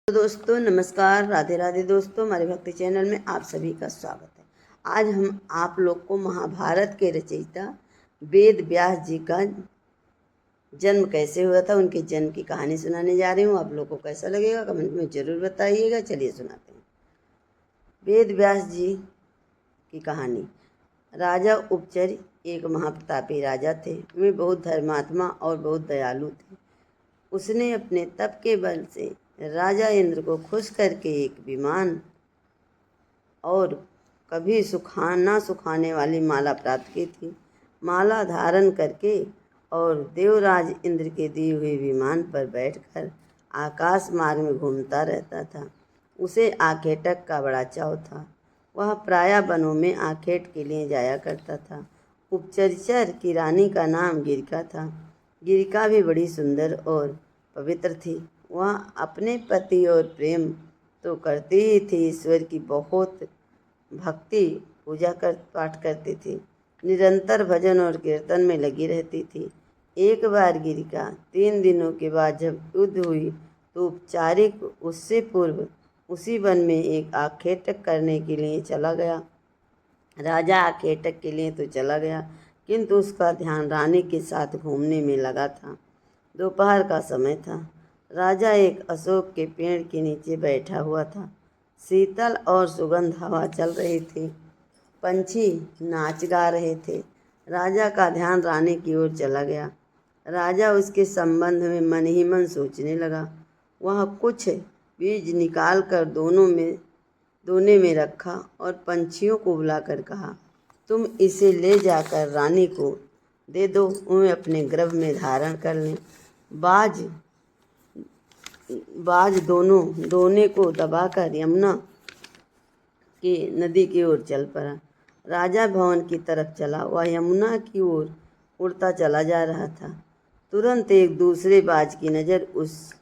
तो दोस्तों नमस्कार, राधे राधे। दोस्तों हमारे भक्ति चैनल में आप सभी का स्वागत है। आज हम आप लोग को महाभारत के रचयिता वेद व्यास जी का जन्म कैसे हुआ था, उनके जन्म की कहानी सुनाने जा रही हूँ। आप लोग को कैसा लगेगा कमेंट में ज़रूर बताइएगा। चलिए सुनाते हैं वेद व्यास जी की कहानी। राजा उपचर्य एक महाप्रतापी राजा थे। वे बहुत धर्मात्मा और बहुत दयालु थे। उसने अपने तप के बल से राजा इंद्र को खुश करके एक विमान और कभी ना सुखाने वाली माला प्राप्त की थी। माला धारण करके और देवराज इंद्र के दिए हुए विमान पर बैठकर आकाश मार्ग में घूमता रहता था। उसे आखेटक का बड़ा चाव था। वह प्रायः वनों में आखेट के लिए जाया करता था। उपचरचर की रानी का नाम गिरिका था। गिरिका भी बड़ी सुंदर और पवित्र थी। वह अपने पति और प्रेम तो करती ही थी, ईश्वर की बहुत भक्ति पूजा पाठ करती थी। निरंतर भजन और कीर्तन में लगी रहती थी। एक बार गिरिका 3 दिनों के बाद जब युद्ध हुई तो उपचारिक उससे पूर्व उसी वन में एक आखेटक करने के लिए चला गया। राजा आखेटक के लिए तो चला गया, किंतु उसका ध्यान रानी के साथ घूमने में लगा था। दोपहर का समय था। राजा एक अशोक के पेड़ के नीचे बैठा हुआ था। शीतल और सुगंध हवा चल रही थी। पंछी नाच गा रहे थे। राजा का ध्यान रानी की ओर चला गया। राजा उसके संबंध में मन ही मन सोचने लगा। वह कुछ बीज निकाल कर दोने में रखा और पंछियों को बुलाकर कहा, तुम इसे ले जाकर रानी को दे दो, उन्हें अपने गर्भ में धारण कर लें। बाज दोनों दोने को दबाकर यमुना के नदी की ओर चल पड़ा। राजा भवन की तरफ चला। वह यमुना की ओर उड़ता चला जा रहा था। तुरंत एक दूसरे बाज की नज़र उस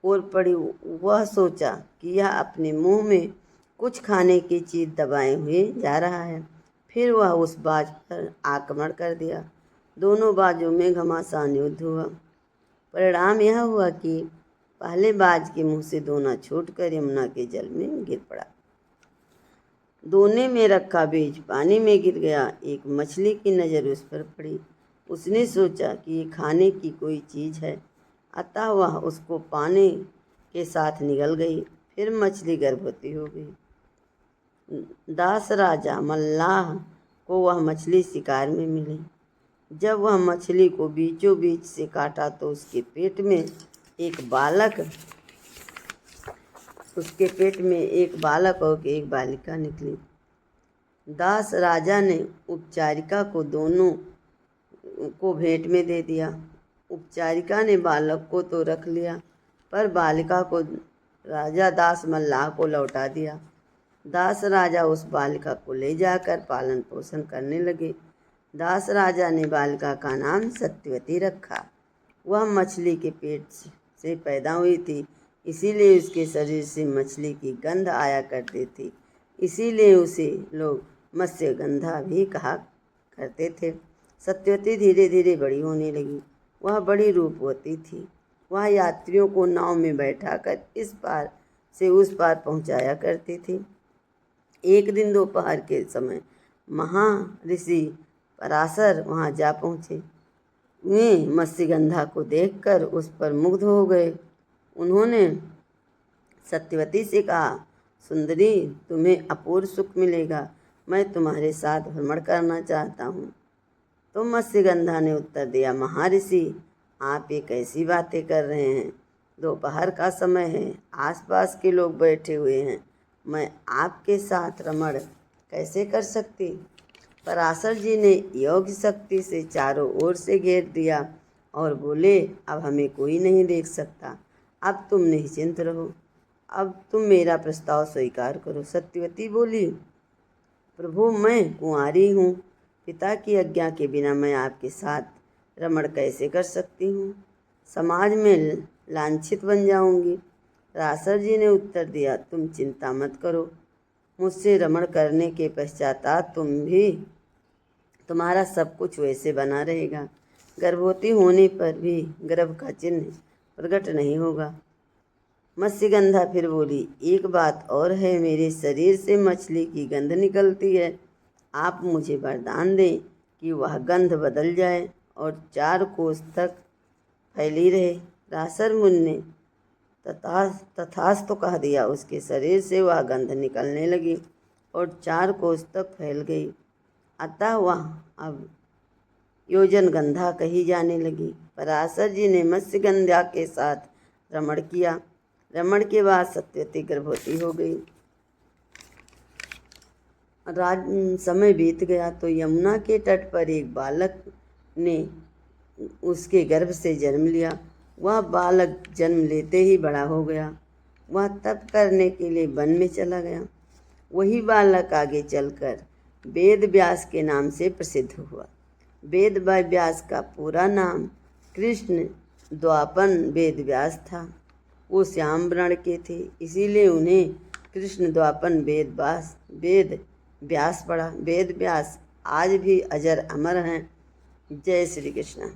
ओर पड़ी। वह सोचा कि यह अपने मुंह में कुछ खाने की चीज़ दबाए हुए जा रहा है। फिर वह उस बाज पर आक्रमण कर दिया। दोनों बाजों में घमासान युद्ध हुआ। परिणाम यह हुआ कि पहले बाज के मुंह से दोना छूटकर यमुना के जल में गिर पड़ा। दोने में रखा बीज पानी में गिर गया। एक मछली की नज़र उस पर पड़ी। उसने सोचा कि ये खाने की कोई चीज़ है, अतः वह उसको पाने के साथ निगल गई। फिर मछली गर्भवती हो गई। दास राजा मल्लाह को वह मछली शिकार में मिली। जब वह मछली को बीचों बीच से काटा तो उसके पेट में एक बालक और एक बालिका निकली। दास राजा ने उपचारिका को दोनों को भेंट में दे दिया। उपचारिका ने बालक को तो रख लिया, पर बालिका को राजा दास मल्लाह को लौटा दिया। दास राजा उस बालिका को ले जाकर पालन पोषण करने लगे। दास राजा ने बालिका का नाम सत्यवती रखा। वह मछली के पेट से पैदा हुई थी, इसीलिए उसके शरीर से मछली की गंध आया करती थी। इसीलिए उसे लोग मत्स्यगंधा भी कहा करते थे। सत्यवती धीरे धीरे बड़ी होने लगी। वह बड़ी रूपवती थी। वह यात्रियों को नाव में बैठाकर इस पार से उस पार पहुंचाया करती थी। एक दिन दोपहर के समय महर्षि पराशर वहां जा पहुँचे। वे मत्स्यगंधा को देखकर उस पर मुग्ध हो गए। उन्होंने सत्यवती से कहा, सुंदरी, तुम्हें अपूर्व सुख मिलेगा। मैं तुम्हारे साथ भ्रमण करना चाहता हूँ। तो मत्स्यगंधा ने उत्तर दिया, महर्षि, आप ये कैसी बातें कर रहे हैं? दोपहर का समय है, आसपास के लोग बैठे हुए हैं। मैं आपके साथ रमण कैसे कर सकती? पराशर जी ने योग शक्ति से चारों ओर से घेर दिया और बोले, अब हमें कोई नहीं देख सकता। अब तुम निश्चिंत रहो। अब तुम मेरा प्रस्ताव स्वीकार करो। सत्यवती बोली, प्रभु, मैं कुंवारी हूँ। पिता की आज्ञा के बिना मैं आपके साथ रमण कैसे कर सकती हूँ? समाज में लांछित बन जाऊंगी। पराशर जी ने उत्तर दिया, तुम चिंता मत करो। मुझसे रमण करने के पश्चात तुम्हारा सब कुछ वैसे बना रहेगा। गर्भवती होने पर भी गर्भ का चिन्ह प्रकट नहीं होगा। मत्स्यगंधा फिर बोली, एक बात और है, मेरे शरीर से मछली की गंध निकलती है। आप मुझे वरदान दें कि वह गंध बदल जाए और 4 कोस तक फैली रहे। रासर मुनि ने तथास्तु तो कह दिया। उसके शरीर से वह गंध निकलने लगी और 4 कोस तक फैल गई। अतः वह अब योजन गंधा कही जाने लगी। पराशर जी ने मत्स्यगंधा के साथ रमण किया। रमण के बाद सत्यवती गर्भवती हो गई। समय बीत गया तो यमुना के तट पर एक बालक ने उसके गर्भ से जन्म लिया। वह बालक जन्म लेते ही बड़ा हो गया। वह तप करने के लिए वन में चला गया। वही बालक आगे चलकर वेद व्यास के नाम से प्रसिद्ध हुआ। वेद व्यास का पूरा नाम कृष्ण द्वापन वेद व्यास था। वो श्याम वर्ण के थे, इसीलिए उन्हें कृष्ण द्वापन वेद व्यास पड़ा। वेद व्यास आज भी अजर अमर हैं। जय श्री कृष्ण।